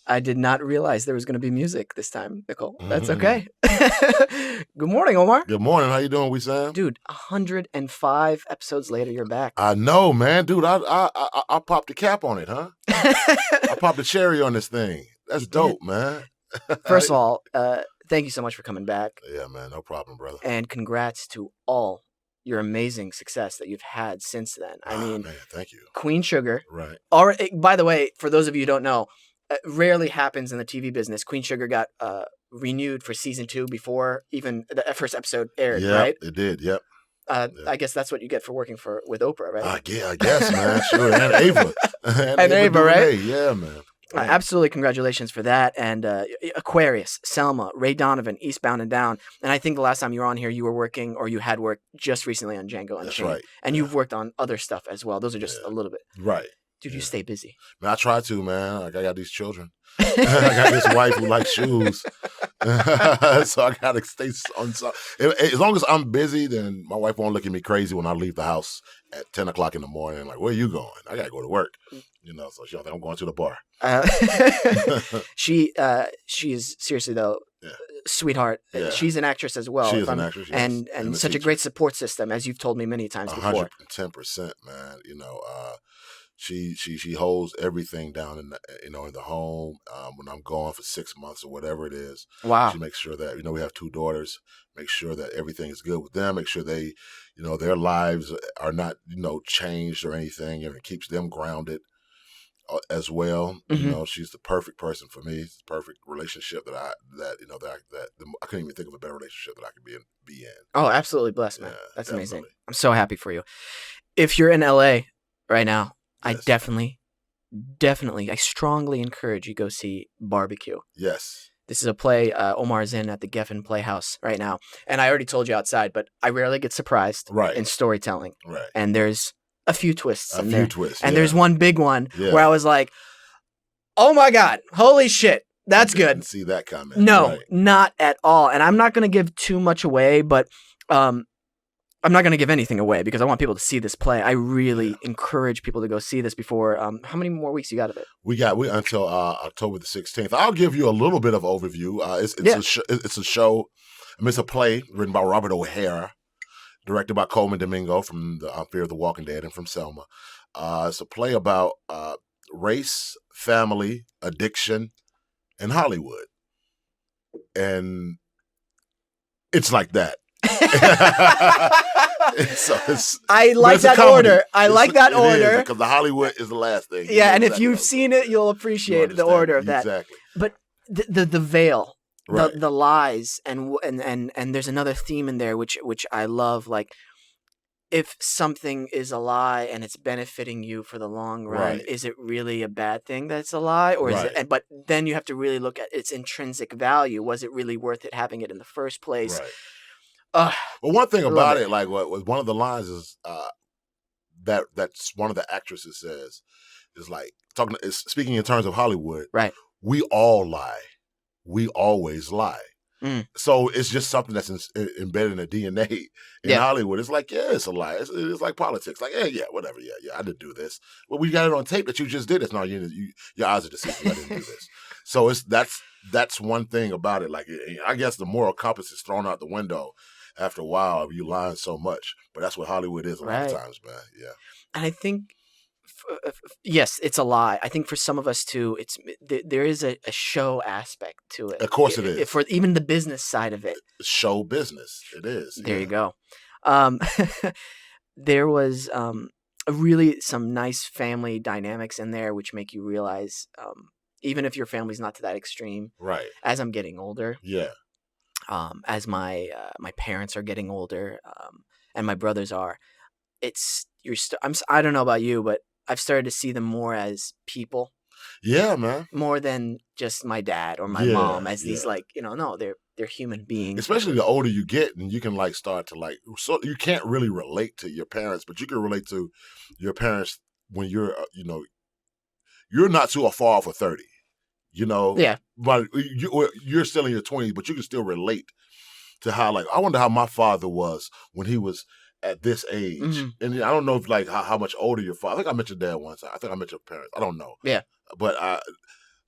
I did not realize there was going to be music this time, Nicole. That's okay. Good morning, Omar. Good morning. How you doing, Wesam? Dude, 105 episodes later, you're back. I know, man. Dude, I popped the cap on it, huh? I popped the cherry on this thing. That's dope, man. First of all, thank you so much for coming back. Yeah, man. No problem, brother. And congrats to all your amazing success that you've had since then. I mean, man, thank you. Queen Sugar. Right. By the way, for those of you who don't know, it rarely happens in the TV business. Queen Sugar got renewed for season 2 before even the first episode aired, right? It did, yep. I guess that's what you get for working with Oprah, right? I guess, man. Sure. And Ava. and Ava, right? Yeah, man. Absolutely, congratulations for that. And Aquarius, Selma, Ray Donovan, Eastbound and Down. And I think the last time you were on here, you were working or you had worked just recently on Django Unchained. That's right. And you've worked on other stuff as well. Those are just a little bit. Right. Dude, you stay busy. Man, I try to, man. Like, I got these children. I got this wife who likes shoes. So I got to stay on. As long as I'm busy, then my wife won't look at me crazy when I leave the house at 10 o'clock in the morning. Like, where are you going? I got to go to work. So she don't think I'm going to the bar. She's seriously, though, sweetheart. Yeah. She's an actress as well. She is an actress, yes. And such a great support system, as you've told me many times before. 110%, man. She holds everything down in the home. When I'm gone for 6 months or whatever it is, wow. She makes sure that we have 2 daughters. Make sure that everything is good with them. Make sure they, their lives are not changed or anything, and it keeps them grounded as well. Mm-hmm. She's the perfect person for me. It's the perfect relationship that I couldn't even think of a better relationship that I could be in. Oh, absolutely blessed, man. That's definitely. Amazing. I'm so happy for you. If you're in LA right now, yes. I definitely, I strongly encourage you go see Barbecue. Yes. This is a play Omar's in at the Geffen Playhouse right now. And I already told you outside, but I rarely get surprised in storytelling. Right. And there's a few twists in there. And there's one big one where I was like, oh my God, holy shit, that's good. Didn't see that comment. No, not at all. And I'm not going to give too much away, but I'm not going to give anything away because I want people to see this play. I really encourage people to go see this before. How many more weeks you got of it? We until October the 16th. I'll give you a little bit of overview. It's a show. It's a play written by Robert O'Hara, directed by Coleman Domingo from the Fear of the Walking Dead and from Selma. It's a play about race, family, addiction, and Hollywood. And it's like that. I like that order. I like that order because the Hollywood is the last thing. Yeah, and if you've seen it, you'll appreciate the order of that. Exactly. But the veil, the lies, and there's another theme in there which I love. Like, if something is a lie and it's benefiting you for the long run, is it really a bad thing that it's a lie, or is it? But then you have to really look at its intrinsic value. Was it really worth it having it in the first place? Right. Well, one thing about it, like what one of the lines is that's one of the actresses says is like speaking in terms of Hollywood. Right. We all lie. We always lie. So it's just something that's embedded in the DNA in Hollywood. It's like, it's a lie. It's like politics. Like, whatever. Yeah, I didn't do this. Well, we got it on tape that you just did this. No, your eyes are deceitful. I didn't do this. So that's one thing about it. Like, I guess the moral compass is thrown out the window after a while of you lying so much. But that's what Hollywood is a lot of times, man. Yeah. And I think, yes, it's a lie. I think for some of us too, there is a show aspect to it. Of course it is. For even the business side of it. Show business. It is. There you go. There was really some nice family dynamics in there which make you realize, even if your family's not to that extreme, right? As I'm getting older. Yeah. As my parents are getting older, and my brothers are, I don't know about you, but I've started to see them more as people. Yeah, man. More than just my dad or my mom as these they're human beings. Especially the older you get, and you can start to so you can't really relate to your parents, but you can relate to your parents when you're you're not too far off of 30. Yeah. But you're still in your 20s, but you can still relate to how, I wonder how my father was when he was at this age. Mm-hmm. And I don't know if how much older your father. I think I met your dad once. I think I met your parents. I don't know. Yeah. But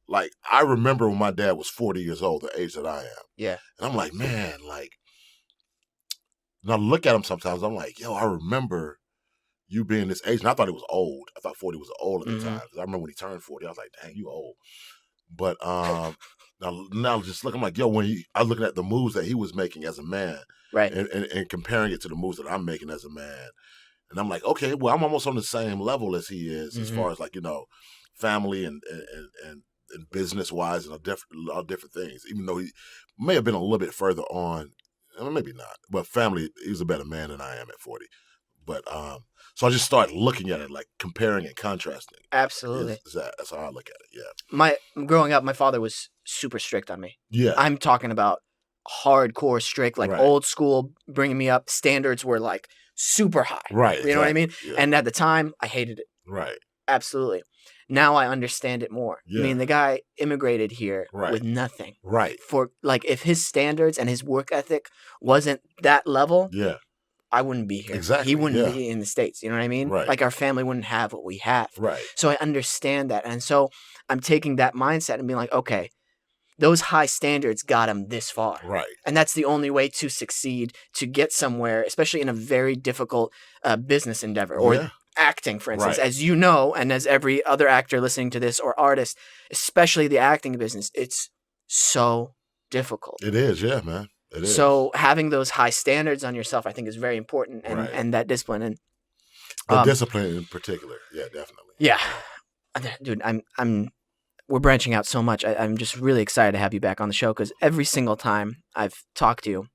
like, I remember when my dad was 40 years old, the age that I am. Yeah. And I'm like, man, like, and I look at him sometimes, I'm like, yo, I remember you being this age. And I thought it was old. I thought 40 was old at the time. Because I remember when he turned 40, I was like, dang, you old. But now just look, I'm like, yo, I was looking at the moves that he was making as a man, right, and comparing it to the moves that I'm making as a man. And I'm like, okay, well, I'm almost on the same level as he is, as far as, like, family and business wise, and a lot of different things. Even though he may have been a little bit further on, maybe not, but family, he's a better man than I am at 40. But so I just started looking at it, like, comparing and contrasting. Absolutely. That's how I look at it. Yeah. Growing up, my father was super strict on me. Yeah. I'm talking about hardcore strict, like old school, bringing me up. Standards were like super high. Right. You know what I mean? Yeah. And at the time, I hated it. Right. Absolutely. Now I understand it more. Yeah. I mean, the guy immigrated here with nothing. Right. For, like, if his standards and his work ethic wasn't that level, yeah, I wouldn't be here. Exactly. He wouldn't be in the States. You know what I mean? Right. Like, our family wouldn't have what we have. Right. So I understand that. And so I'm taking that mindset and being like, okay, those high standards got him this far. Right. And that's the only way to succeed, to get somewhere, especially in a very difficult business endeavor or acting, for instance. As you know, and as every other actor listening to this or artist, especially the acting business, it's so difficult. It is, yeah, man. It is. So having those high standards on yourself, I think, is very important, and that discipline. And the discipline in particular, yeah, definitely. Yeah. Dude, we're branching out so much. I'm just really excited to have you back on the show, because every single time I've talked to you,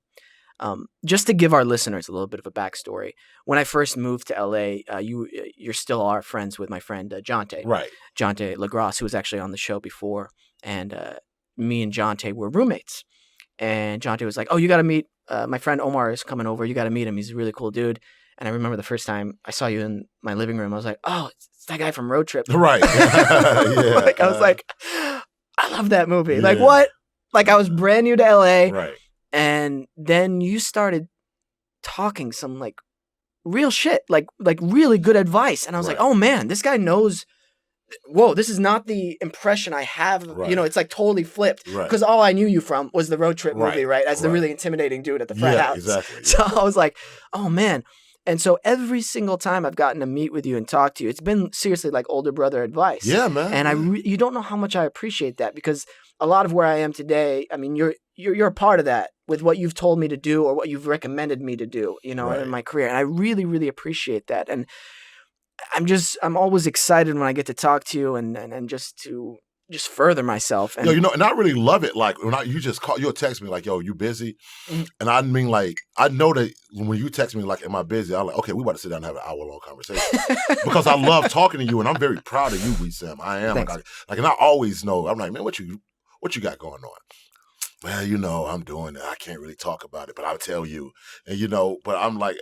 just to give our listeners a little bit of a backstory, when I first moved to LA, you still are friends with my friend Jonte. Right. Jonte LaGrasse, who was actually on the show before, and me and Jonte were roommates. And Jonte was like, "Oh, you got to meet my friend Omar is coming over. You got to meet him. He's a really cool dude." And I remember the first time I saw you in my living room, I was like, "Oh, it's that guy from Road Trip." Right. Yeah. Like, I was like, I love that movie. Yeah. Like, what? Like, I was brand new to LA. Right. And then you started talking some, like, real shit, like really good advice. And I was like, oh man, this guy knows. Whoa, this is not the impression I have. You know, it's like totally flipped. Because all I knew you from was the Road Trip movie, right? As the really intimidating dude at the frat house. Exactly. So I was like, oh man. And so every single time I've gotten to meet with you and talk to you, it's been seriously like older brother advice. Yeah, man. And you don't know how much I appreciate that, because a lot of where I am today, I mean, you're a part of that with what you've told me to do or what you've recommended me to do, you know, in my career. And I really, really appreciate that. And I'm always excited when I get to talk to you and just to further myself. And, and I really love it. Like, when you'll text me like, yo, you busy? Mm-hmm. And I mean, like, I know that when you text me like, am I busy? I'm like, okay, we about to sit down and have an hour-long conversation. Because I love talking to you, and I'm very proud of you, Wesam. I am. Like, and I always know, I'm like, man, what you got going on? Well, I'm doing it. I can't really talk about it, but I'll tell you. And, but I'm like,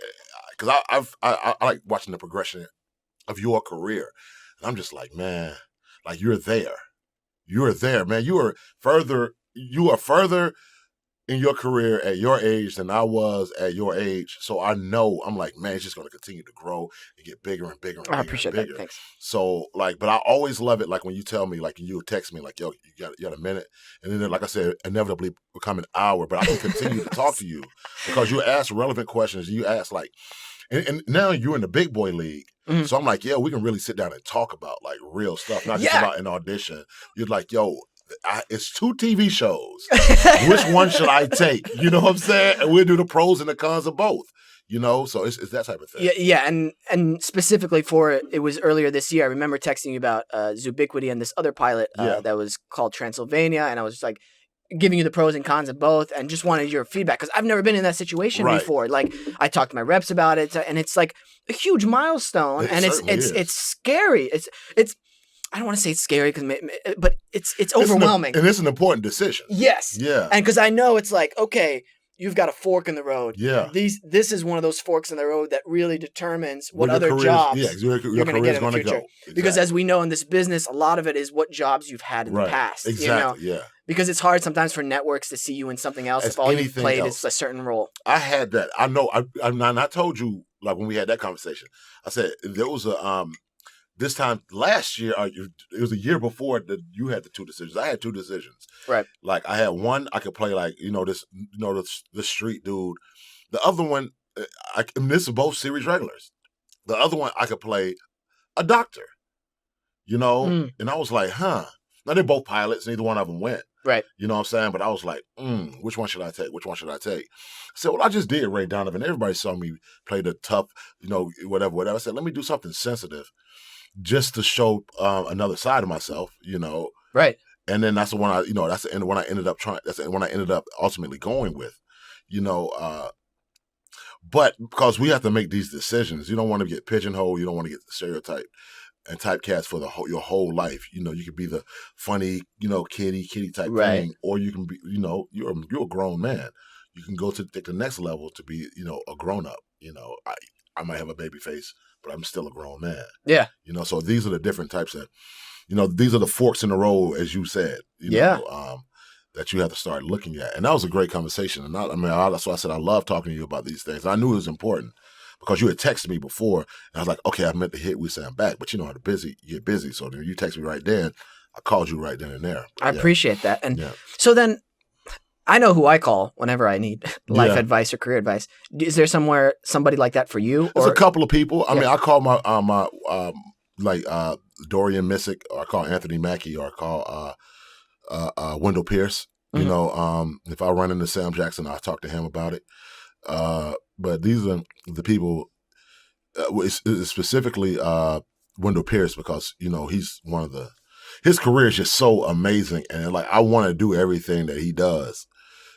because I like watching the progression of your career. And I'm just like, man, like, you're there. You're there, man. You are further in your career at your age than I was at your age. So I know, I'm like, man, it's just going to continue to grow and get bigger and bigger and bigger. I appreciate that. Thanks. So, like, but I always love it, like, when you tell me, like, you text me, like, yo, you got a minute? And then, like I said, inevitably become an hour, but I can continue to talk to you because you ask relevant questions. You ask, like, and now you're in the big boy league. Mm-hmm. So I'm like, yeah, we can really sit down and talk about, like, real stuff, not just about an audition. You're like, yo, it's 2 TV shows. Which one should I take? You know what I'm saying? And we'll do the pros and the cons of both. So it's that type of thing. Yeah, and specifically for it was earlier this year. I remember texting you about Zubiquity and this other pilot that was called Transylvania, and I was just like, giving you the pros and cons of both, and just wanted your feedback, because I've never been in that situation before. Like, I talked to my reps about it, and it's like a huge milestone, and it's scary. It's I don't want to say it's scary, but it's overwhelming, and it's an important decision. Yes, yeah, and because I know it's like, okay, you've got a fork in the road. Yeah, this is one of those forks in the road that really determines what other jobs you're going to get in the future. Exactly. Because as we know in this business, a lot of it is what jobs you've had in the past. Exactly. Yeah. Because it's hard sometimes for networks to see you in something else if all you've played is a certain role. I had that. I know. I told you, like, when we had that conversation, I said there was this time last year, it was a year before that you had the two decisions. I had two decisions. Right. Like I had one, I could play like this street dude. The other one, this is both series regulars. The other one, I could play a doctor. And I was like, huh. Now they're both pilots. Neither one of them went. Right. You know what I'm saying? But I was like, which one should I take? Which one should I take? So well, I just did Ray Donovan. Everybody saw me play the tough, whatever. I said, let me do something sensitive, just to show another side of myself. Right. And then that's the one that's the one I ended up trying. That's the one I ended up ultimately going with. But because we have to make these decisions, you don't want to get pigeonholed. You don't want to get stereotyped and typecast for your whole life. You could be the funny, kitty type thing, or you can be, you're a grown man. You can go to take the next level to be, a grown up. I might have a baby face, but I'm still a grown man. Yeah. So these are the different types of, these are the forks in the road, as you said. That you have to start looking at. And that was a great conversation. And that's why I said I love talking to you about these things. I knew it was important because you had texted me before, and I was like, okay, I meant to hit Wesam back, but you know how to get busy. So then you text me right then. I called you right then and there. I appreciate that. And so then I know who I call whenever I need life advice or career advice. Is there somebody like that for you? There's a couple of people. I mean, I call my Dorian Missick, or I call Anthony Mackie, or I call Wendell Pierce. Mm-hmm. If I run into Sam Jackson, I'll talk to him about it. But these are the people, specifically Wendell Pierce, because he's one of his career is just so amazing, and like I want to do everything that he does.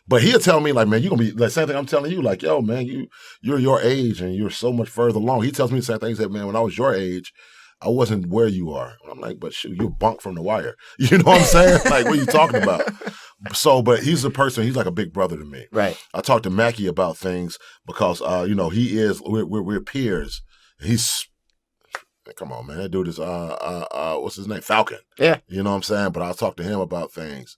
But he'll tell me, like, man, you're gonna be the same thing I'm telling you, like, yo, man, you're your age and you're so much further along. He tells me the same thing. He said, man, when I was your age, I wasn't where you are. I'm like, but shoot, you're bunk from the wire. You know what I'm saying? Like, what are you talking about? So, but he's a person, he's like a big brother to me. Right. I talked to Mackie about things because, we're peers. Come on, man, that dude is, what's his name? Falcon. Yeah. You know what I'm saying? But I'll talk to him about things,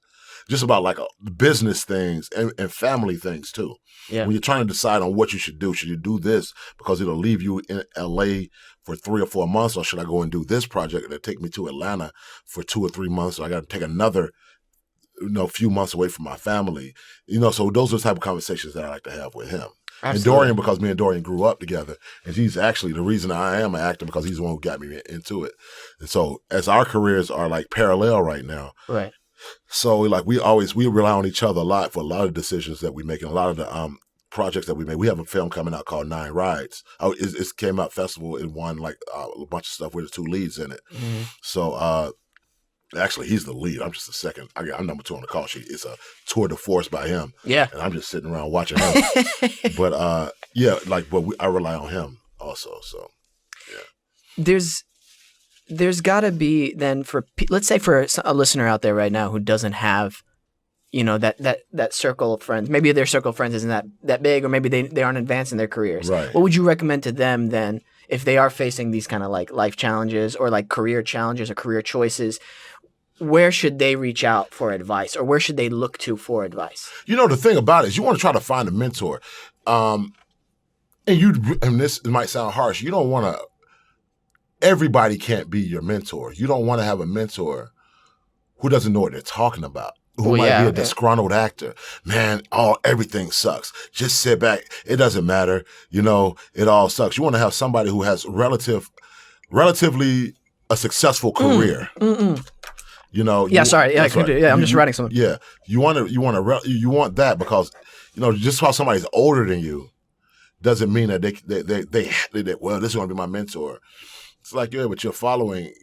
just about like business things and family things too. Yeah. When you're trying to decide on what you should you do this because it'll leave you in LA for 3 or 4 months, or should I go and do this project that'll take me to Atlanta for 2 or 3 months? So I got to take another, few months away from my family. So those are the type of conversations that I like to have with him. Absolutely. And Dorian, because me and Dorian grew up together, and he's actually the reason I am an actor, because he's the one who got me into it. And so as our careers are like parallel right now, right. So like we rely on each other a lot for a lot of decisions that we make, and a lot of the projects that we make. We have a film coming out called 9 Rides. It came out festival and won like a bunch of stuff with the 2 leads in it. Mm-hmm. So actually he's the lead. I'm just a second. I'm number 2 on the call sheet. It's a tour de force by him. Yeah. And I'm just sitting around watching him. But I rely on him also. So yeah. There's got to be then let's say for a listener out there right now who doesn't have, that circle of friends. Maybe their circle of friends isn't that big, or maybe they aren't advanced in their careers. Right. What would you recommend to them then if they are facing these kind of like life challenges or like career challenges or career choices? Where should they reach out for advice, or where should they look to for advice? The thing about it is you want to try to find a mentor. And this might sound harsh. You don't want to. Everybody can't be your mentor. You don't want to have a mentor who doesn't know what they're talking about, who might be a disgruntled actor. Man, everything sucks. Just sit back. It doesn't matter. It all sucks. You want to have somebody who has relatively a successful career. I'm just writing something. Yeah, you want that because just because somebody's older than you doesn't mean that they well, this is going to be my mentor. It's like, yeah, but you're following,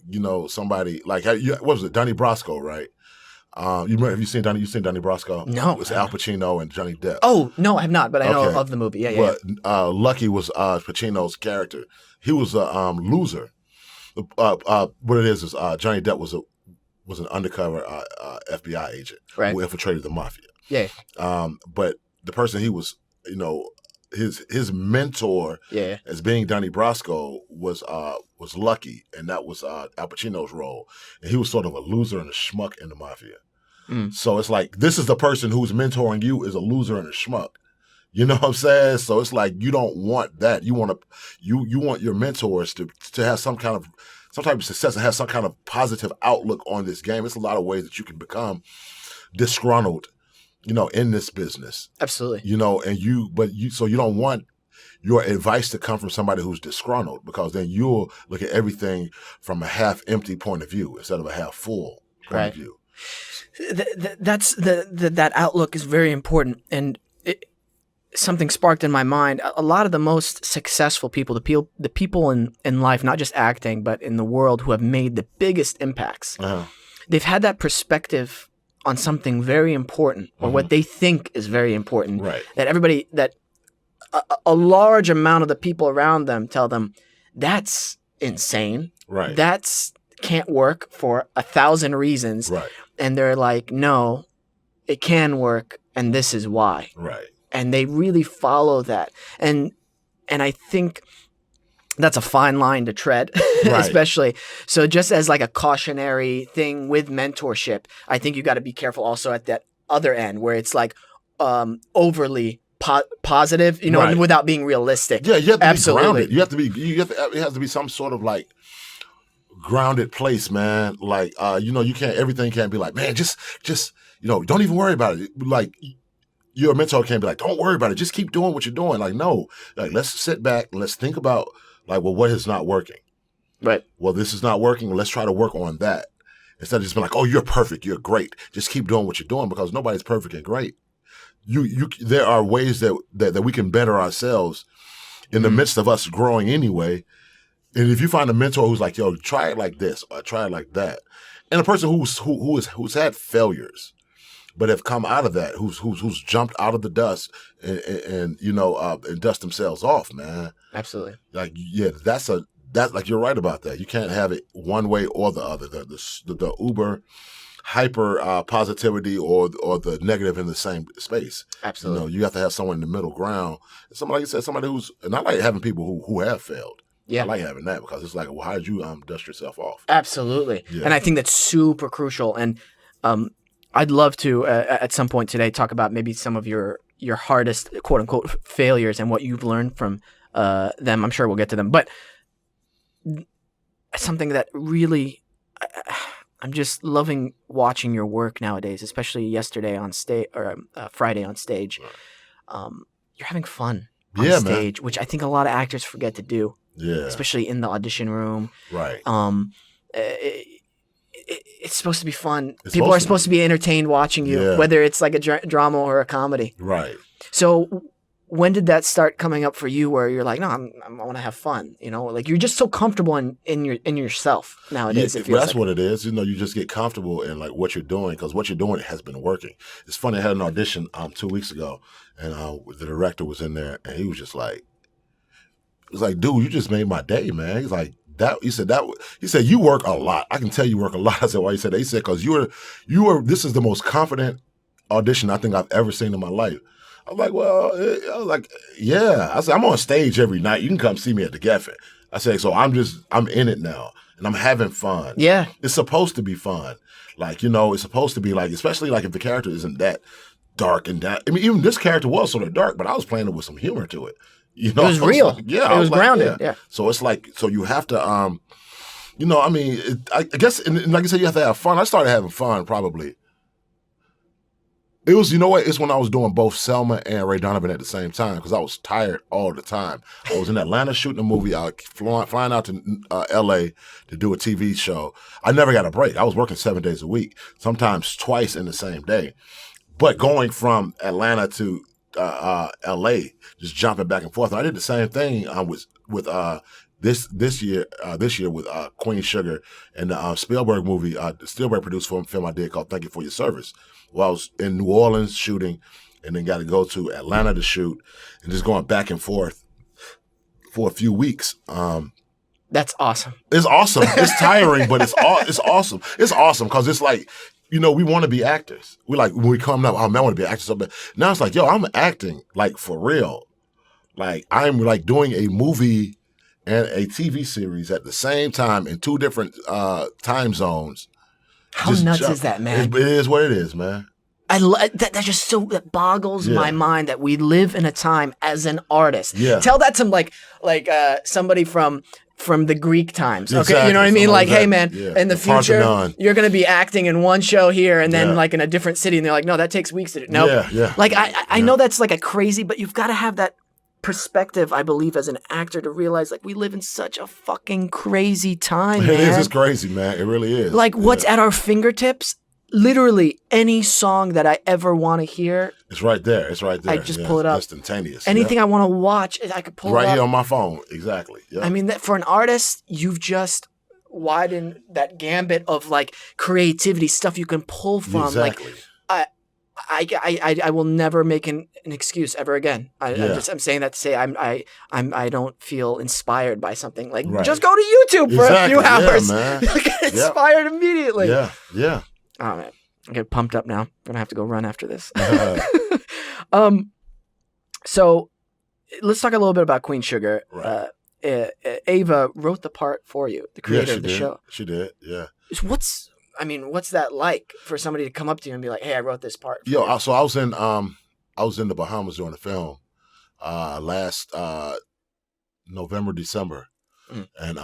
somebody like, what was it, Donnie Brasco, right? Have you seen Donnie Brasco? No. It was Al Pacino and Johnny Depp. Oh, no, I have not, but I know of the movie. Yeah. But Lucky was Pacino's character. He was a loser. What it is Johnny Depp was an undercover FBI agent who infiltrated the mafia. Yeah. But the person he was, his mentor as being Donnie Brasco was Lucky, and that was Al Pacino's role. And he was sort of a loser and a schmuck in the mafia. Mm. So it's like, this is the person who's mentoring you is a loser and a schmuck. You know what I'm saying? So it's like, you don't want that. You want your mentors to have some kind of some type of success and have some kind of positive outlook on this game. It's a lot of ways that you can become disgruntled, in this business. Absolutely. So you don't want your advice to come from somebody who's disgruntled, because then you'll look at everything from a half empty point of view instead of a half full point of view. That outlook is very important, and something sparked in my mind. A lot of the most successful people, the people in life, not just acting, but in the world, who have made the biggest impacts, they've had that perspective on something very important, or what they think is very important. Right. That a large amount of the people around them tell them, that's insane. Right. That's can't work for 1,000 reasons. Right. And they're like, no, it can work, and this is why. Right. And they really follow that. And I think that's a fine line to tread, especially. So just as like a cautionary thing with mentorship, I think you got to be careful also at that other end where it's like overly positive, without being realistic. Yeah, you have to Absolutely. be grounded. It has to be some sort of like grounded place, man. Like, everything can't be like, man, just don't even worry about it. Like, your mentor can't be like, don't worry about it. Just keep doing what you're doing. Like, no, like, let's sit back and let's think about, like, well, what is not working? Right. Well, this is not working. Let's try to work on that. Instead of just being like, oh, you're perfect. You're great. Just keep doing what you're doing, because nobody's perfect and great. There are ways that we can better ourselves in the midst of us growing anyway. And if you find a mentor who's like, yo, try it like this or try it like that. And a person who's had failures, but have come out of that, who's jumped out of the dust and dust themselves off, man. Absolutely. Like, yeah, that's like, you're right about that. You can't have it one way or the other. The uber hyper positivity or the negative in the same space. Absolutely. You have to have someone in the middle ground. Somebody, like you said, somebody who's, and I like having people who have failed. Yeah. I like having that, because it's like, well, how did you dust yourself off? Absolutely. Yeah. And I think that's super crucial. And I'd love to, at some point today, talk about maybe some of your hardest, quote unquote, failures and what you've learned from them. I'm sure we'll get to them. But something that really, I'm just loving watching your work nowadays, especially yesterday on stage, or Friday on stage. You're having fun on stage, man, which I think a lot of actors forget to do. Yeah. Especially in the audition room. Right. It's supposed to be fun. People are supposed to be entertained watching you, whether it's like a drama or a comedy. Right. So when did that start coming up for you, where you're like, no, I want to have fun, like you're just so comfortable in yourself nowadays? Yeah, that's what it is. You just get comfortable in like what you're doing, because what you're doing has been working. It's funny. I had an audition 2 weeks ago, and the director was in there, and he was just like, dude, you just made my day, man. He's like, he said, you work a lot. I can tell you work a lot. I said, why? He said, because this is the most confident audition I think I've ever seen in my life. I was like, yeah. I said, I'm on stage every night. You can come see me at the Geffen. I said, so I'm in it now, and I'm having fun. Yeah. It's supposed to be fun. Like, it's supposed to be like, especially like if the character isn't that dark and down. I mean, even this character was sort of dark, but I was playing it with some humor to it. It was real. It was grounded. Yeah. So it's like, so you have to, I guess, and like I said, you have to have fun. I started having fun probably. It was, it's when I was doing both Selma and Ray Donovan at the same time, because I was tired all the time. I was in Atlanta shooting a movie. I was flying out to L.A. to do a TV show. I never got a break. I was working 7 days a week, sometimes twice in the same day. But going from Atlanta to L.A., just jumping back and forth. And I did the same thing with this year with Queen Sugar and the Spielberg movie, the Spielberg produced film I did called Thank You for Your Service. Well, I was in New Orleans shooting, and then got to go to Atlanta to shoot, and just going back and forth for a few weeks. That's awesome. It's awesome. It's tiring, but it's awesome. It's awesome because it's like, we want to be actors. We like, when we come up, oh man, I want to be an actor so bad. Now it's like, yo, I'm acting like for real. Like I'm like doing a movie and a TV series at the same time in 2 different time zones. How nuts is that, man? It is what it is, man. That just that boggles my mind that we live in a time as an artist. Yeah. Tell that to like somebody from from the Greek times. Okay, exactly. you know what I mean? Like, hey man, yeah. in the future, you're gonna be acting in one show here and then like in a different city, and they're like, no, that takes weeks to do. No, nope. Yeah. Like I know that's like a crazy, but you've got to have that perspective, I believe, as an actor to realize like we live in such a fucking crazy time. It is. It's crazy, man. It really is. Like what's at our fingertips. Literally any song that I ever want to hear, it's right there. It's right there. I just pull it up. Instantaneous. Anything I want to watch, I could pull it up. Right here on my phone. Exactly. Yep. I mean, that for an artist, you've just widened that gambit of like creativity, stuff you can pull from. Exactly. Like, I will never make an excuse ever again. I'm saying that to say I don't feel inspired by something. Like just go to YouTube for a few hours. Yeah, man. Get inspired immediately. Yeah. Oh man, I get pumped up now. I'm gonna have to go run after this. So let's talk a little bit about Queen Sugar. Right. Ava wrote the part for you, the creator of the show. She did. Yeah. What's that like for somebody to come up to you and be like, "Hey, I wrote this part." So I was in the Bahamas during the film last November, December, and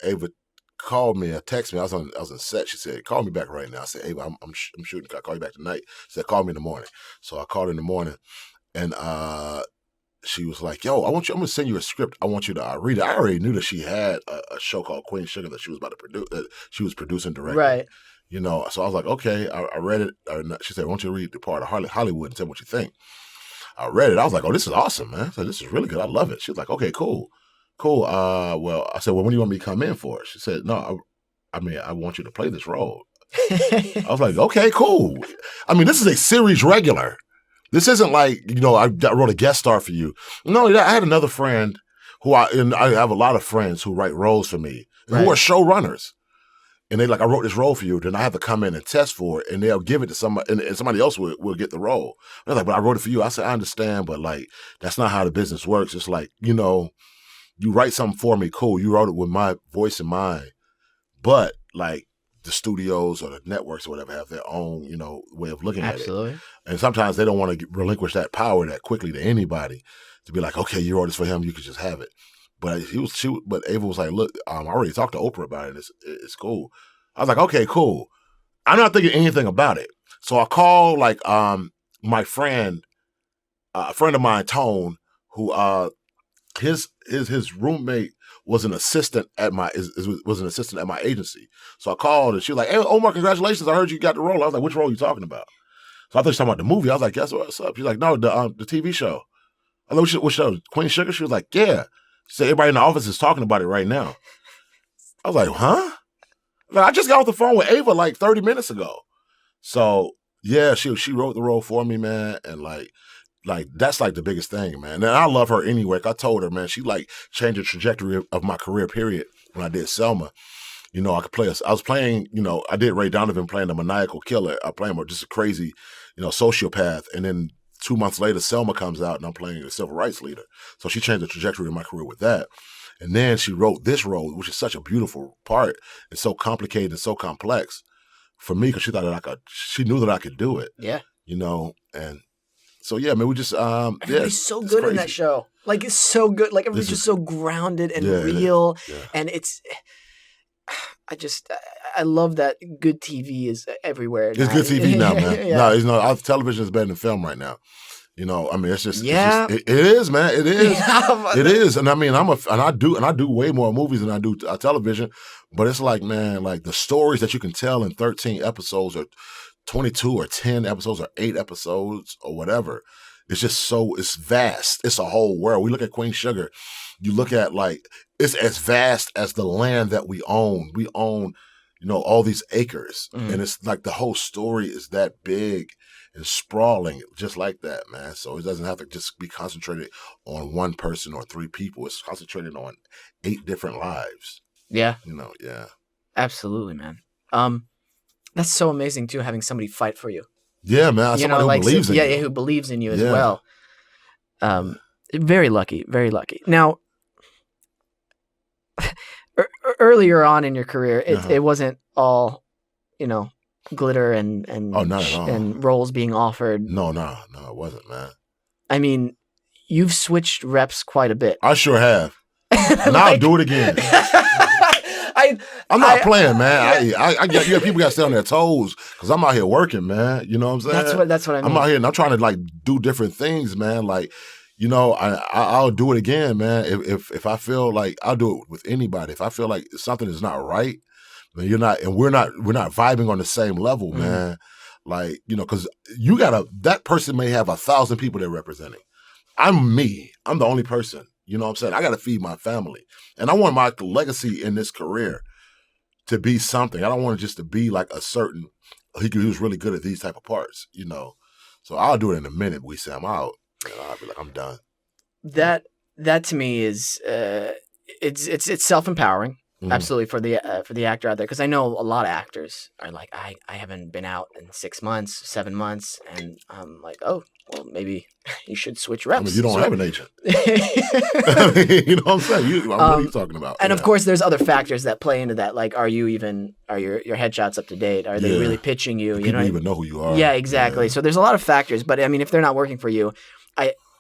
Ava called me, texted me. I was on set. She said, "Call me back right now." I said, "Ava, I'm shooting. Can I call you back tonight?" She said, "Call me in the morning." So I called her in the morning, and she was like, "Yo, I'm gonna send you a script. I want you to read it." I already knew that she had a show called Queen Sugar that she was about to produce, that she was producing directly. Right. You know, so I was like, okay. I read it. She said, "I want you to read the part of Hollywood and tell me what you think." I read it. I was like, "Oh, this is awesome, man." I said, "This is really good. I love it." She was like, "Okay, cool. Well," I said, "Well, when do you want me to come in for it?" She said, "No, I want you to play this role." I was like, "Okay, cool." I mean, this is a series regular. This isn't like, I wrote a guest star for you. No, I had another friend I have a lot of friends who write roles for me, who are showrunners. And they like, "I wrote this role for you." Then I have to come in and test for it, and they'll give it to somebody, and somebody else will get the role. They're like, "But I wrote it for you." I said, "I understand, but like, that's not how the business works. It's like, you write something for me, cool. You wrote it with my voice in mind. But like the studios or the networks or whatever have their own, way of looking at it. And sometimes they don't want to relinquish that power that quickly to anybody to be like, okay, you wrote this for him, you could just have it." But but Ava was like, "Look, I already talked to Oprah about it. It's cool." I was like, "Okay, cool." I'm not thinking anything about it. So I called like my friend, a friend of mine, Tone, who his roommate was an assistant at my agency. So I called and she was like, "Hey, Omar, congratulations! I heard you got the role." I was like, "Which role are you talking about?" So I thought she was talking about the movie. I was like, "Guess what's up?" She's like, "No, the TV show." I was like, "What show? Queen Sugar?" She was like, "Yeah." She said, "Everybody in the office is talking about it right now." I was like, "Huh?" Like, I just got off the phone with Ava like 30 minutes ago. So yeah, she wrote the role for me, man, and like that's like the biggest thing, man. And I love her anyway. I told her, man, she like changed the trajectory of my career, period, when I did Selma. I could play I was playing, I did Ray Donovan playing a maniacal killer. I play him just a crazy, sociopath. And then 2 months later, Selma comes out and I'm playing a civil rights leader. So she changed the trajectory of my career with that. And then she wrote this role, which is such a beautiful part. It's so complicated and so complex for me because she thought she knew that I could do it. Yeah. And so yeah, man, we just everybody's so good crazy in that show. Like it's so good. Like everybody's just so grounded and real. Yeah. And it's I love that good TV is everywhere. It's good TV now, man. Yeah. No, television is better than film right now. I mean, it's just it is, man. It is. Yeah, it is. And I mean, I do way more movies than I do television. But it's like, man, like the stories that you can tell in 13 episodes or 22 or 10 episodes or 8 episodes or whatever. It's just it's vast. It's a whole world. We look at Queen Sugar. You look at it's as vast as the land that we own. We own, all these acres. And it's like the whole story is that big and sprawling just like that, man. So it doesn't have to just be concentrated on one person or 3 people. It's concentrated on 8 different lives. Yeah. Yeah. Absolutely, man. That's so amazing too, having somebody fight for you. Yeah, man. Somebody who believes in you. Yeah, who believes in you as well. Very lucky, very lucky. Now, earlier on in your career, it wasn't all, glitter and not at all. And roles being offered. No, it wasn't, man. I mean, you've switched reps quite a bit. I sure have. and I'll do it again. I'm not playing, man. I get people got to stay on their toes because I'm out here working, man. You know what I'm saying? That's what I mean. I'm out here and I'm trying to like do different things, man. Like, you know, I'll do it again, man. If I feel like I'll do it with anybody. If I feel like something is not right, then we're not vibing on the same level, man. Like, you know, because that person may have 1,000 people they're representing. I'm me. I'm the only person. You know what I'm saying? I got to feed my family. And I want my legacy in this career to be something. I don't want it just to be like a certain, he was really good at these type of parts, you know. So I'll do it in a minute, Wesam. I'll be like, I'm done. That to me is, it's self-empowering. Absolutely, for the actor out there, because I know a lot of actors are like, I haven't been out in 6 months, 7 months, and I'm like, oh, well, maybe you should switch reps. I mean, you don't have an agent. You know what I'm saying? What are you talking about? And of course, there's other factors that play into that. Like, are your headshots up to date? Are they really pitching you? People even know who you are. Yeah, exactly. Yeah. So there's a lot of factors, but I mean, if they're not working for you,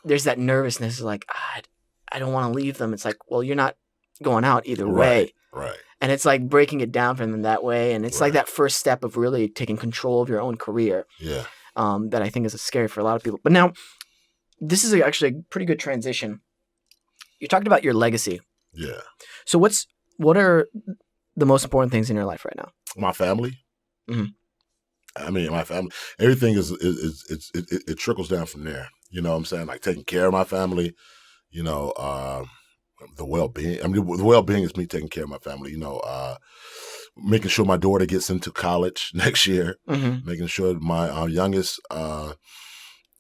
there's that nervousness, like, I don't want to leave them. It's like, well, you're not going out either way. Right. And it's like breaking it down for them that way. And it's like that first step of really taking control of your own career. Yeah. That I think is scary for a lot of people. But now, this is actually a pretty good transition. You talked about your legacy. Yeah. So what are the most important things in your life right now? My family. Mm-hmm. I mean, my family. Everything it trickles down from there. You know what I'm saying? Like taking care of my family. You know, the well-being. I mean, the well-being is me taking care of my family. You know, making sure my daughter gets into college next year. Mm-hmm. Making sure my youngest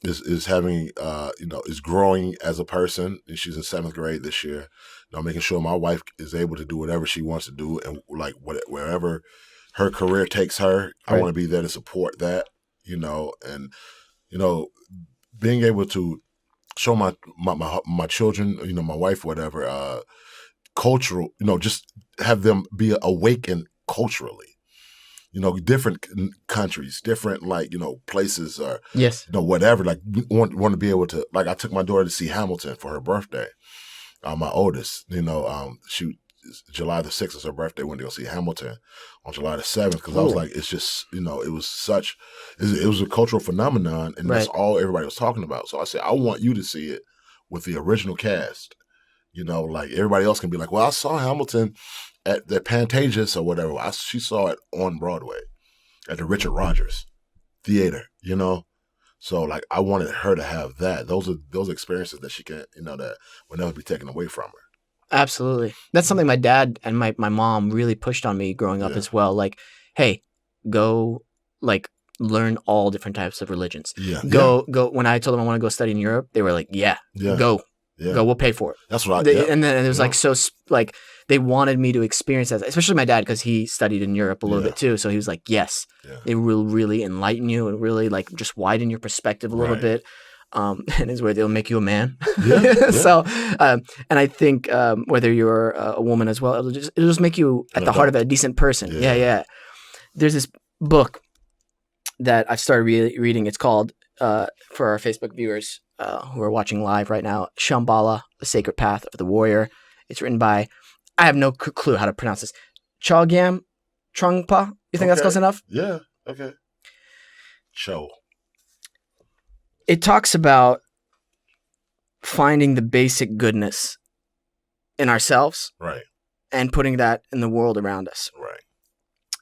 is having is growing as a person, and she's in 7th grade this year. You know, making sure my wife is able to do whatever she wants to do, and like wherever her career takes her, I want to be there to support that. You know, and you know, being able to show my children, you know, my wife, whatever, cultural, you know, just have them be awakened culturally. You know, different countries, different, like, you know, places or, yes, you know, whatever. Like, want to be able to, like, I took my daughter to see Hamilton for her birthday. My oldest, you know, July the 6th is her birthday. Went to go see Hamilton on July the 7th because I was like, it's just, you know, it was a cultural phenomenon, and that's all everybody was talking about. So I said, I want you to see it with the original cast. You know, like everybody else can be like, well, I saw Hamilton at the Pantages or whatever. She saw it on Broadway at the Richard Rodgers Theater, you know. So like I wanted her to have that. Those experiences that she can, you know, that will never be taken away from her. Absolutely. That's something my dad and my mom really pushed on me growing up as well. Like, hey, go like learn all different types of religions. Yeah. Go. When I told them I want to go study in Europe, they were like, go. Yeah. Go, we'll pay for it. That's right. And then it was like, so like they wanted me to experience that, especially my dad, because he studied in Europe a little bit too. So he was like, yes, it will really enlighten you and really like just widen your perspective a little bit. And is where they'll make you a man. Yeah. So, and I think whether you're a woman as well, it'll just make you at the heart of it a decent person. Yeah. There's this book that I've started reading. It's called, for our Facebook viewers who are watching live right now, Shambhala, The Sacred Path of the Warrior. It's written by, I have no clue how to pronounce this, Chogyam Trungpa. You think that's close enough? Yeah. Okay. It talks about finding the basic goodness in ourselves, right, and putting that in the world around us, right.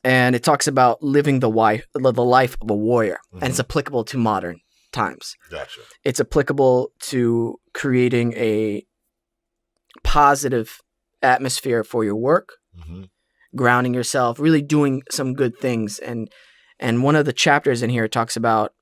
And it talks about living the life of a warrior, and it's applicable to modern times. Gotcha. It's applicable to creating a positive atmosphere for your work, grounding yourself, really doing some good things, and one of the chapters in here talks about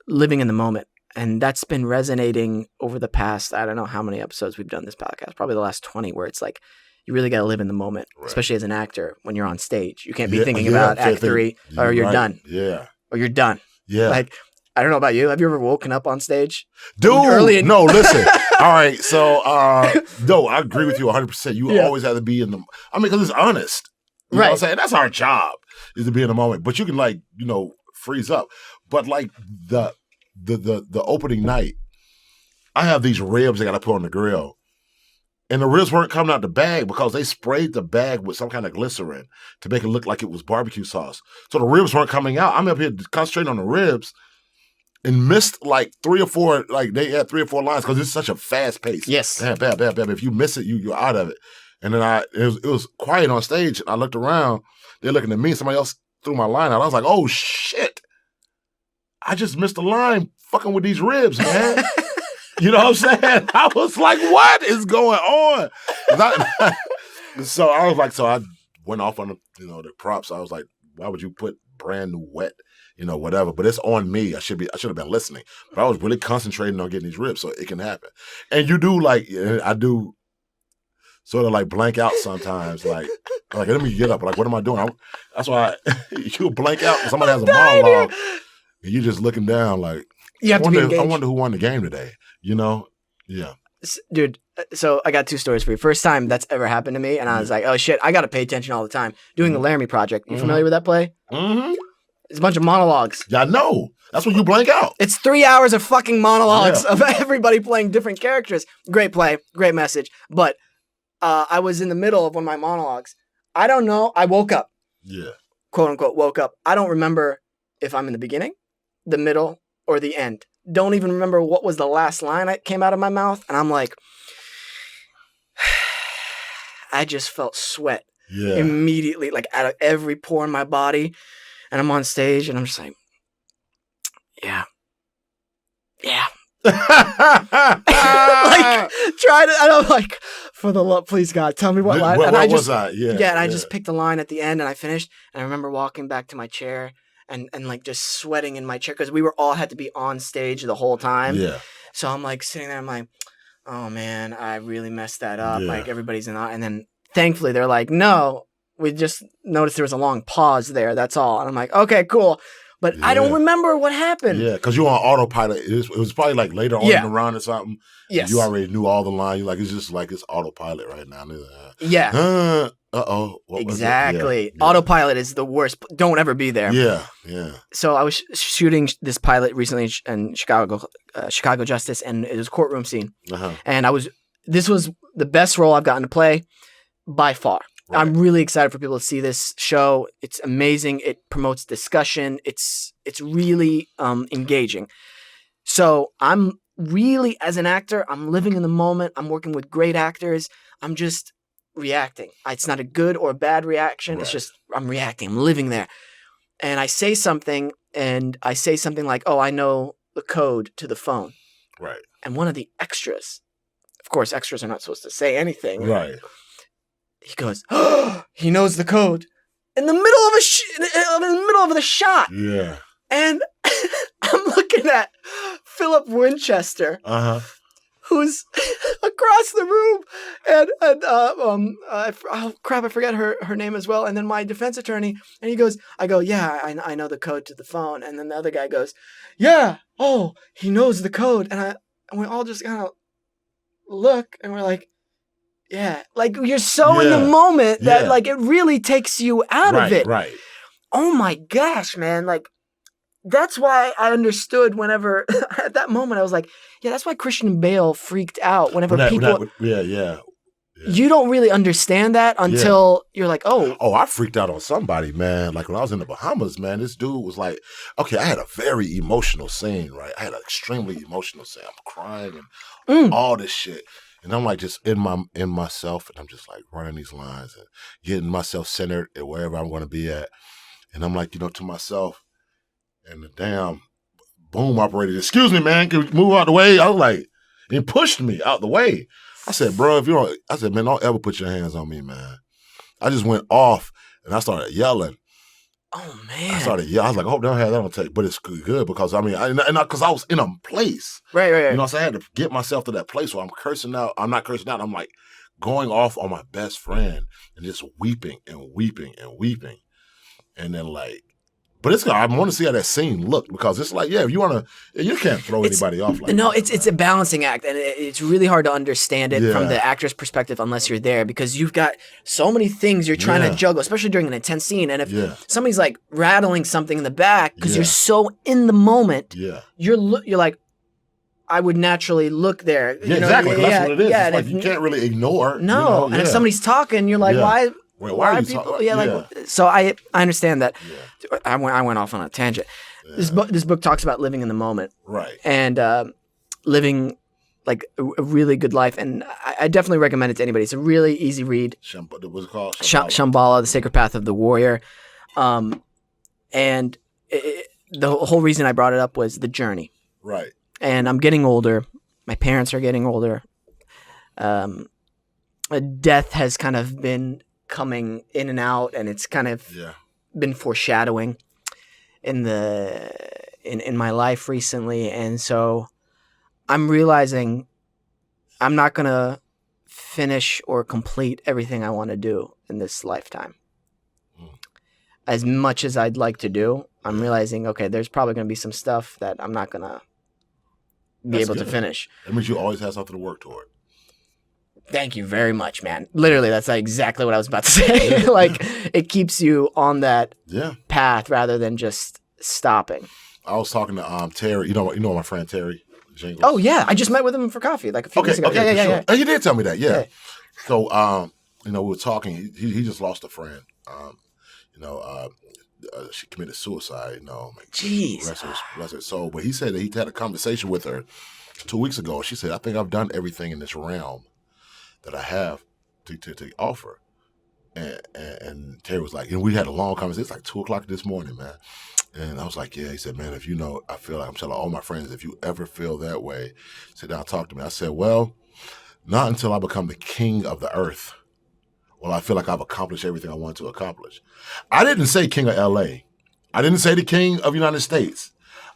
living in the moment. And that's been resonating over the past, I don't know how many episodes we've done this podcast, probably the last 20, where it's like, you really got to live in the moment, especially as an actor when you're on stage. You can't be thinking about act 3 or you're done. Yeah. Or you're done. Yeah. Like, I don't know about you. Have you ever woken up on stage? Dude, no, listen. All right. So, no, I agree with you 100%. You always have to be in the, I mean, because it's honest. You know what I'm saying? That's our job, is to be in the moment. But you can, like, you know, freeze up. But like the opening night, I have these ribs I got to put on the grill, And the ribs weren't coming out the bag because they sprayed the bag with some kind of glycerin to make it look like it was barbecue sauce. So the ribs weren't coming out. I'm up here concentrating on the ribs and missed like 3 or 4, like they had 3 or 4 lines because it's such a fast pace. Yes. Bam, bam, bam, bam. If you miss it, you're out of it. And then it was quiet on stage. And I looked around. They're looking at me. Somebody else threw my line out. I was like, oh, shit. I just missed a line fucking with these ribs, man. You know what I'm saying? I was like, what is going on? So I was like, so I went off on the props. I was like, why would you put brand new wet, whatever? But it's on me. I should have been listening. But I was really concentrating on getting these ribs so it can happen. And you do I do sort of like blank out sometimes. Like let me get up. Like, what am I doing? That's why you blank out when somebody has a monologue. And you just looking down like, you have to be engaged. I wonder who won the game today. Yeah. Dude, so I got 2 stories for you. First time that's ever happened to me, and I was like, oh shit, I got to pay attention all the time. Doing the Laramie Project. You familiar with that play? Mm-hmm. It's a bunch of monologues. Yeah, I know. That's when you blank out. It's 3 hours of fucking monologues of everybody playing different characters. Great play, great message. But I was in the middle of one of my monologues. I don't know. I woke up. Yeah. Quote unquote, woke up. I don't remember if I'm in the beginning, the middle, or the end. Don't even remember what was the last line that came out of my mouth. And I'm like, I just felt sweat immediately, like out of every pore in my body. And I'm on stage and I'm just like, yeah. Like, and I'm like, for the love, please God, tell me what line. What and was I? Yeah. Yeah, and I just picked a line at the end and I finished. And I remember walking back to my chair and like just sweating in my chair because we all had to be on stage the whole time. Yeah. So I'm like sitting there, I'm like, oh man, I really messed that up. Yeah. Like everybody's in, and then thankfully they're like, no, we just noticed there was a long pause there. That's all. And I'm like, okay, cool. But I don't remember what happened. Yeah, because you were on autopilot. It was probably like later on in the round or something. Yes. You already knew all the lines. You're like, it's just like it's autopilot right now. Yeah. Uh-oh. Exactly. Yeah. Autopilot is the worst. Don't ever be there. Yeah. So I was shooting this pilot recently in Chicago Justice, and it was a courtroom scene. Uh-huh. And this was the best role I've gotten to play by far. Right. I'm really excited for people to see this show. It's amazing. It promotes discussion. It's really engaging. So I'm really, as an actor, I'm living in the moment. I'm working with great actors. I'm just reacting. It's not a good or a bad reaction. Right. It's just I'm reacting. I'm living there. And I say something like, oh, I know the code to the phone. Right. And one of the extras, of course, extras are not supposed to say anything. Right. He goes, oh, he knows the code in the middle of the shot. Yeah. And I'm looking at Philip Winchester, who's across the room, and oh crap, I forget her name as well. And then my defense attorney, and he goes, I go, yeah, I know the code to the phone. And then the other guy goes, yeah, oh, he knows the code. And we all just kind of look, and we're like, yeah, like you're so in the moment that like it really takes you out of it. Right. Oh my gosh, man. Like that's why I understood whenever at that moment I was like, yeah, that's why Christian Bale freaked out whenever people. Yeah. You don't really understand that until you're like, oh. Oh, I freaked out on somebody, man. Like when I was in the Bahamas, man, this dude was like, okay, I had a very emotional scene, right? I had an extremely emotional scene. I'm crying and all this shit. And I'm like just in myself, and I'm just like running these lines and getting myself centered at wherever I'm going to be at. And I'm like, to myself, and the damn boom operator, excuse me, man, can you move out the way? I was like, he pushed me out the way. I said, bro, man, don't ever put your hands on me, man. I just went off and I started yelling. Oh man! I started yelling. I was like, I hope they don't have that on tape, but it's good because I was in a place, right. So I had to get myself to that place where I'm cursing out. I'm not cursing out. I'm like going off on my best friend and just weeping and weeping and weeping, and then like, but I want to see how that scene looked because it's like, if you want to, you can't throw anybody off like no, that. It's a balancing act, and it's really hard to understand it from the actor's perspective unless you're there because you've got so many things you're trying to juggle, especially during an intense scene. And if somebody's like rattling something in the back because you're so in the moment, you're like, I would naturally look there. Yeah, exactly. That's what it is. It's like you can't really ignore. No, and if somebody's talking, you're like, why? Why are people? Like, so I understand that. Yeah. I went off on a tangent. Yeah. This book talks about living in the moment, right? And living like a really good life, and I definitely recommend it to anybody. It's a really easy read. What's it called? Shambhala, The Sacred Path of the Warrior, and the whole reason I brought it up was the journey. Right. And I'm getting older. My parents are getting older. Death has kind of been coming in and out, and it's kind of been foreshadowing in my life recently. And so I'm realizing I'm not going to finish or complete everything I want to do in this lifetime. As much as I'd like to do, I'm realizing, okay, there's probably going to be some stuff that I'm not going to be able to finish. That means you always have something to work toward. Thank you very much, man. Literally, that's exactly what I was about to say. Like, it keeps you on that path rather than just stopping. I was talking to Terry. You know my friend Terry Jingles? Oh, yeah. I just met with him for coffee like a few days ago. Okay, yeah. Oh, you did tell me that, yeah. So, we were talking. He just lost a friend. She committed suicide. Jeez. Bless her soul. But he said that he had a conversation with her 2 weeks ago. She said, I think I've done everything in this realm that I have to offer. And Terry was like, and we had a long conversation. It's like 2:00 this morning, man. And I was like, yeah. He said, man, if I feel like I'm telling all my friends, if you ever feel that way, sit down, talk to me. I said, well, not until I become the king of the earth. Well, I feel like I've accomplished everything I wanted to accomplish. I didn't say king of LA. I didn't say the king of the United States.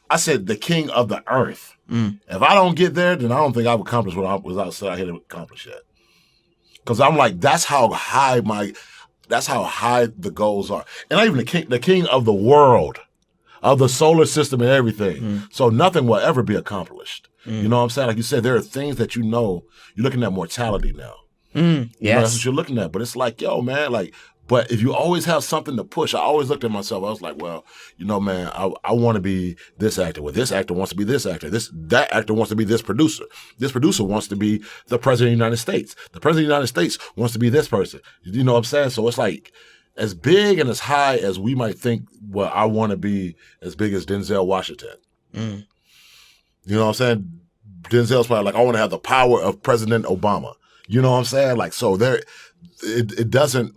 I said the king of the earth. If I don't get there, then I don't think I've accomplished what I was out here to accomplish yet. Because I'm like, that's how high the goals are. And not even the king of the world, of the solar system and everything. So nothing will ever be accomplished. You know what I'm saying? Like you said, there are things that you're looking at mortality now. Yes. That's what you're looking at. But it's like, yo, man, but if you always have something to push, I always looked at myself. I was like, well, man, I want to be this actor. Well, this actor wants to be this actor. That actor wants to be this producer. This producer wants to be the president of the United States. The president of the United States wants to be this person. You know what I'm saying? So it's like, as big and as high as we might think, well, I want to be as big as Denzel Washington. You know what I'm saying? Denzel's probably like, I want to have the power of President Obama. You know what I'm saying? Like, so it doesn't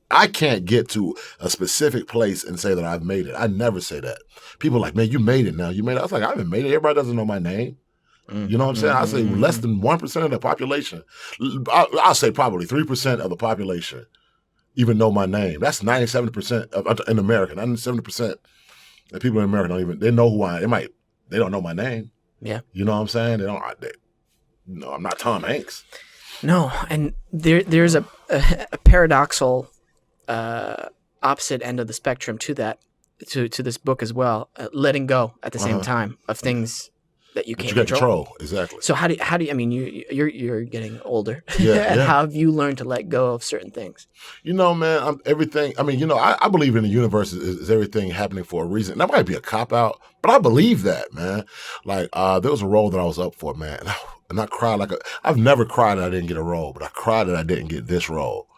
I can't get to a specific place and say that I've made it. I never say that. People are like, man, you made it now. You made it. I was like, I haven't made it. Everybody doesn't know my name. You know what I'm saying? I say less than 1% of the population. I'll say probably 3% of the population even know my name. That's 97% in America. 97% of people in America they know who I am. They don't know my name. Yeah. You know what I'm saying? I'm not Tom Hanks. No, and there's a paradoxical opposite end of the spectrum to that, to this book as well. Letting go at the same time of things that you can't control. Exactly. So how do you? I mean, you're getting older. Yeah. And how have you learned to let go of certain things? Man, everything. I mean, I believe in the universe is everything happening for a reason. That might be a cop out, but I believe that, man. Like there was a role that I was up for, man, and I cried I've never cried that I didn't get a role, but I cried that I didn't get this role.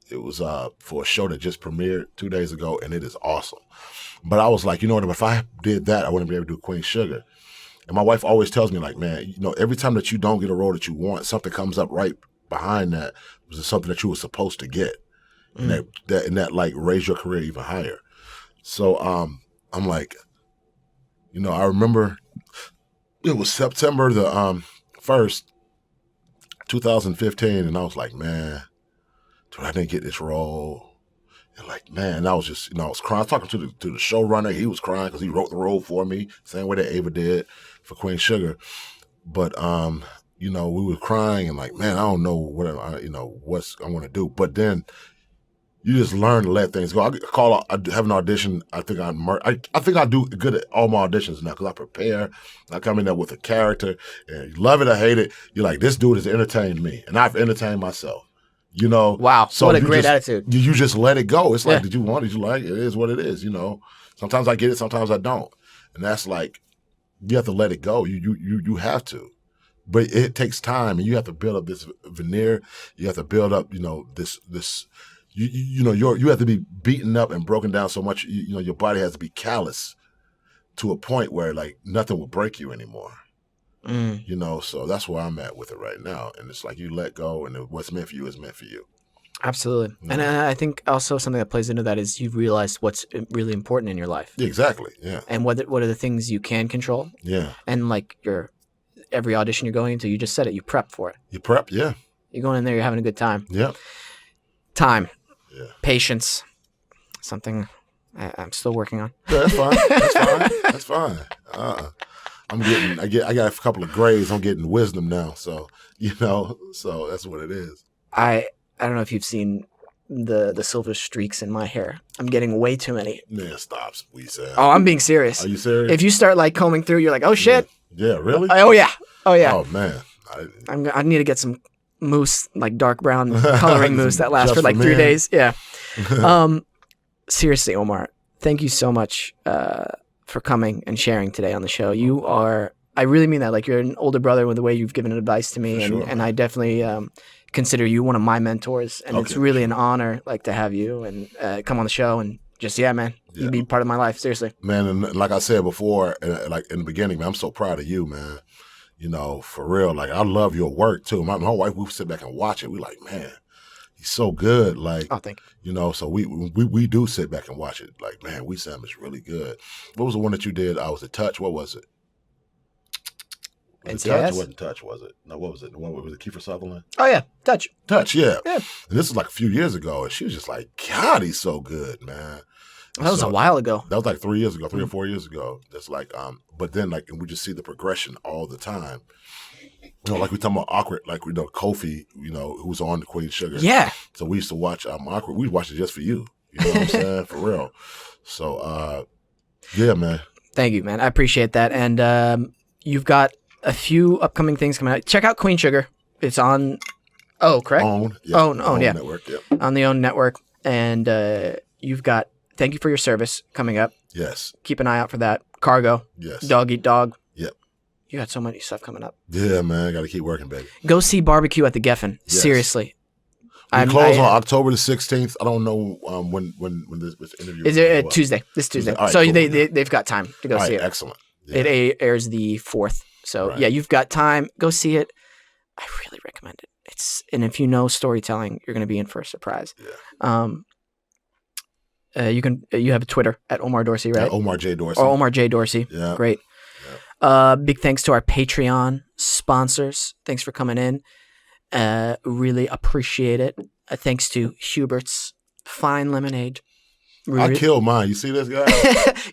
It was for a show that just premiered 2 days ago, and it is awesome. But I was like, you know what? If I did that, I wouldn't be able to do Queen Sugar. And my wife always tells me, like, man, every time that you don't get a role that you want, something comes up right behind that was something that you were supposed to get, and that like raised your career even higher. So I'm like, I remember it was September the 1st, 2015, and I was like, man, dude, I didn't get this role. And like, man, I was just, I was crying. I was talking to the showrunner. He was crying because he wrote the role for me, same way that Ava did for Queen Sugar. But, we were crying and like, man, I don't know what what's I'm going to do. But then you just learn to let things go. I have an audition. I think I do good at all my auditions now because I prepare. I come in there with a character, and you love it or hate it. You're like, this dude has entertained me, and I've entertained myself. Wow. So what a great attitude. You just let it go. It's like, did you want it? Did you like it? It is what it is, Sometimes I get it, sometimes I don't. And that's like, You have to let it go. You have to. But it takes time, and you have to build up this veneer. You have to build up, this. You have to be beaten up and broken down so much. Your body has to be callous to a point where like nothing will break you anymore. So that's where I'm at with it right now. And it's like you let go, and what's meant for you is meant for you. Absolutely. And I think also something that plays into that is you've realized what's really important in your life. Exactly. Yeah. And what are the things you can control. Yeah. And like every audition you're going into, you just said it, you prep for it. You prep, yeah. You're going in there, you're having a good time. Yeah. Time. Yeah. Patience. Something I'm still working on. Yeah, that's fine. That's fine. I got a couple of grades. I'm getting wisdom now. So, so that's what it is. I don't know if you've seen the silver streaks in my hair. I'm getting way too many. Man, stop, Wesam. Oh, I'm being serious. Are you serious? If you start like combing through, you're like, oh shit. Yeah, really? Oh yeah. Oh man. I need to get some mousse, like dark brown coloring mousse that lasts for like 3 days. Yeah. Seriously, Omar, thank you so much for coming and sharing today on the show. You are, I really mean that. Like, you're an older brother with the way you've given advice to me, and I definitely consider you one of my mentors. And it's really an honor, like, to have you and come on the show and just, man, you be part of my life. Seriously, man. And like I said before, like in the beginning, man, I'm so proud of you, man. For real. Like, I love your work too. My wife, we sit back and watch it. We like, man, he's so good. Like, oh, thank you. So we do sit back and watch it. Like, man, Wesam is really good. What was the one that you did? Was it Touch? What was it? Was it Touch? It wasn't Touch, was it? No, what was it? The one was it Kiefer Sutherland? Oh yeah, Touch. Touch, yeah. And this was like a few years ago, and she was just like, God, he's so good, man. That was a while ago. That was like 3 years ago, 3 or 4 years ago. That's like, but then like, and we just see the progression all the time. Like we talking about Awkward, like Kofi, who was on the Queen Sugar. Yeah. So we used to watch Awkward. We watched it just for you. You know what I'm saying? For real. So, yeah, man. Thank you, man. I appreciate that. And you've got a few upcoming things coming out. Check out Queen Sugar. It's on. Oh, correct. OWN. Yeah. OWN, yeah. Network. Yeah. On the OWN network, and you've got Thank You for Your Service coming up. Yes. Keep an eye out for that. Cargo. Yes. Dog Eat Dog. Yep. You got so much stuff coming up. Yeah, man. Got to keep working, baby. Go see Barbecue at the Geffen. Yes. Seriously. We close on October the 16th. I don't know when this interview is. It Tuesday. This Tuesday. Right, so cool, they've got time to go see it. Excellent. Yeah. It airs the 4th. So yeah, you've got time. Go see it. I really recommend it. And if you know storytelling, you're going to be in for a surprise. Yeah. You have a Twitter at Omar Dorsey, right? Omar J. Dorsey. Or Omar J. Dorsey. Yeah. Great. Yeah. Big thanks to our Patreon sponsors. Thanks for coming in. Really appreciate it. Thanks to Hubert's Fine Lemonade. I killed mine. You see this guy?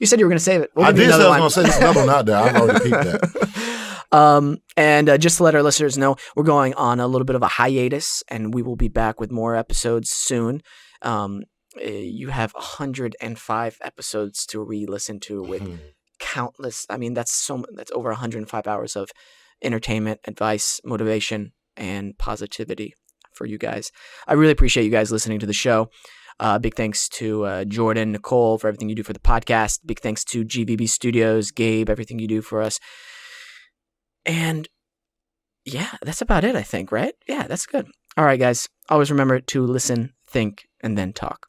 You said you were going to save it. I did say I was going to say there's another one out there. I've already peeped that. And just to let our listeners know, we're going on a little bit of a hiatus, and we will be back with more episodes soon. You have 105 episodes to re-listen to with countless. I mean, that's over 105 hours of entertainment, advice, motivation, and positivity for you guys. I really appreciate you guys listening to the show. Big thanks to Jordan, Nicole for everything you do for the podcast. Big thanks to GVB Studios, Gabe, everything you do for us. And yeah, that's about it, I think, right? Yeah, that's good. All right, guys. Always remember to listen, think, and then talk.